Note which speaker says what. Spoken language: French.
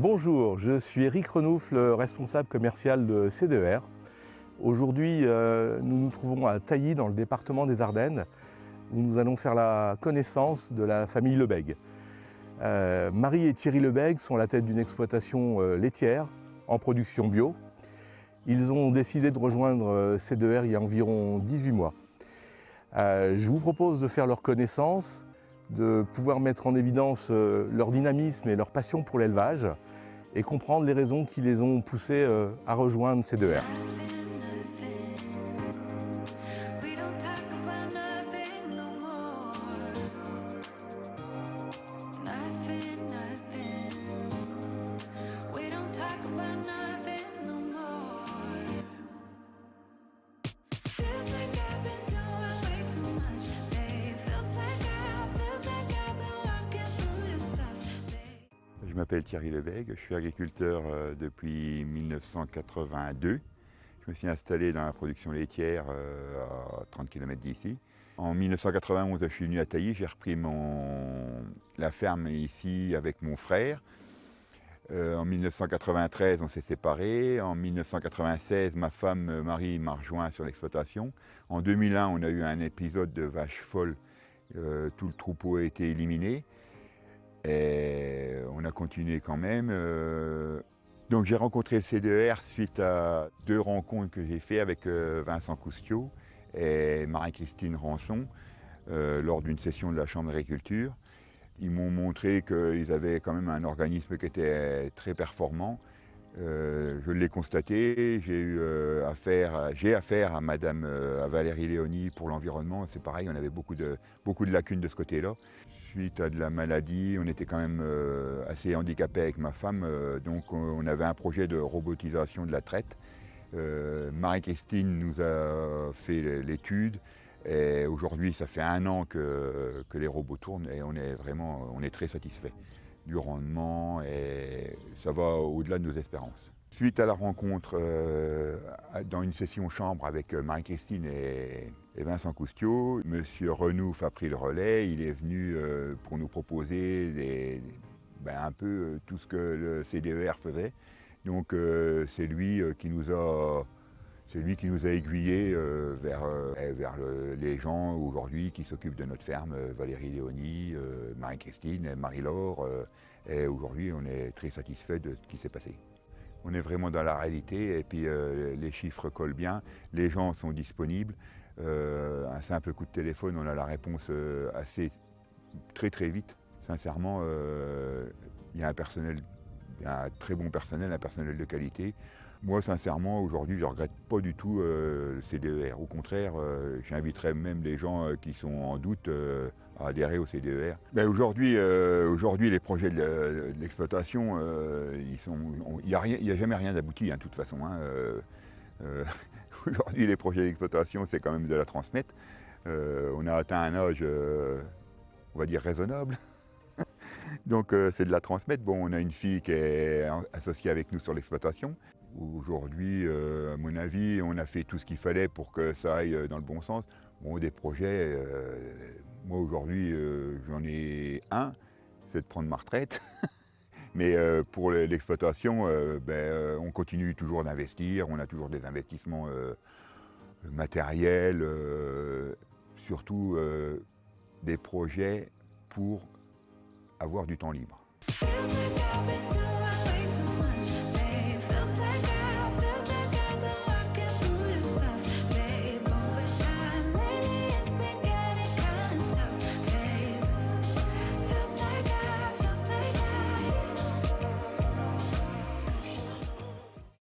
Speaker 1: Bonjour, je suis Eric Renouf, le responsable commercial de C2R. Aujourd'hui, nous nous trouvons à Tailly, dans le département des Ardennes, où nous allons faire la connaissance de la famille Lebègue. Marie et Thierry Lebègue sont à la tête d'une exploitation laitière en production bio. Ils ont décidé de rejoindre C2R il y a environ 18 mois. Je vous propose de faire leur connaissance, de pouvoir mettre en évidence leur dynamisme et leur passion pour l'élevage et comprendre les raisons qui les ont poussés à rejoindre C2R.
Speaker 2: Je m'appelle Thierry Lebègue, je suis agriculteur depuis 1982. Je me suis installé dans la production laitière à 30 km d'ici. En 1991, je suis venu à Tailly, j'ai repris la ferme ici avec mon frère. En 1993, on s'est séparés. En 1996, ma femme Marie m'a rejoint sur l'exploitation. En 2001, on a eu un épisode de vache folle. Tout le troupeau a été éliminé. Et on a continué quand même. Donc j'ai rencontré le C2R suite à 2 rencontres que j'ai faites avec Vincent Coustio et Marie-Christine Rançon lors d'une session de la Chambre d'agriculture. Ils m'ont montré qu'ils avaient quand même un organisme qui était très performant. Je l'ai constaté, j'ai affaire à Madame à Valérie Léoni pour l'environnement. C'est pareil, on avait beaucoup de lacunes de ce côté-là. Suite à de la maladie, on était quand même assez handicapés avec ma femme, donc on avait un projet de robotisation de la traite. Marie-Christine nous a fait l'étude et aujourd'hui ça fait 1 an que les robots tournent et on est très satisfait du rendement et ça va au-delà de nos espérances. Suite à la rencontre dans une session chambre avec Marie-Christine et Vincent Coustio, M. Renouf a pris le relais. Il est venu pour nous proposer un peu tout ce que le C2R faisait. Donc c'est lui qui nous a aiguillés vers les gens aujourd'hui qui s'occupent de notre ferme, Valérie Léoni, Marie-Christine, Marie-Laure. Et aujourd'hui, on est très satisfait de ce qui s'est passé. On est vraiment dans la réalité et puis les chiffres collent bien, les gens sont disponibles. Un simple coup de téléphone, on a la réponse très vite. Sincèrement, il y a un très bon personnel, un personnel de qualité. Moi, sincèrement, aujourd'hui, je ne regrette pas du tout le C2R. Au contraire, j'inviterais même les gens qui sont en doute à adhérer au C2R. Ben aujourd'hui, les projets de l'exploitation, il n'y a jamais rien d'abouti, hein, de toute façon. Hein. Aujourd'hui, les projets d'exploitation, c'est quand même de la transmettre. On a atteint un âge, on va dire, raisonnable. Donc c'est de la transmettre. Bon, on a une fille qui est associée avec nous sur l'exploitation. Aujourd'hui, à mon avis, on a fait tout ce qu'il fallait pour que ça aille dans le bon sens. Bon, des projets, moi aujourd'hui, j'en ai un, c'est de prendre ma retraite. Mais pour l'exploitation, on continue toujours d'investir, on a toujours des investissements matériels, surtout des projets pour avoir du temps libre.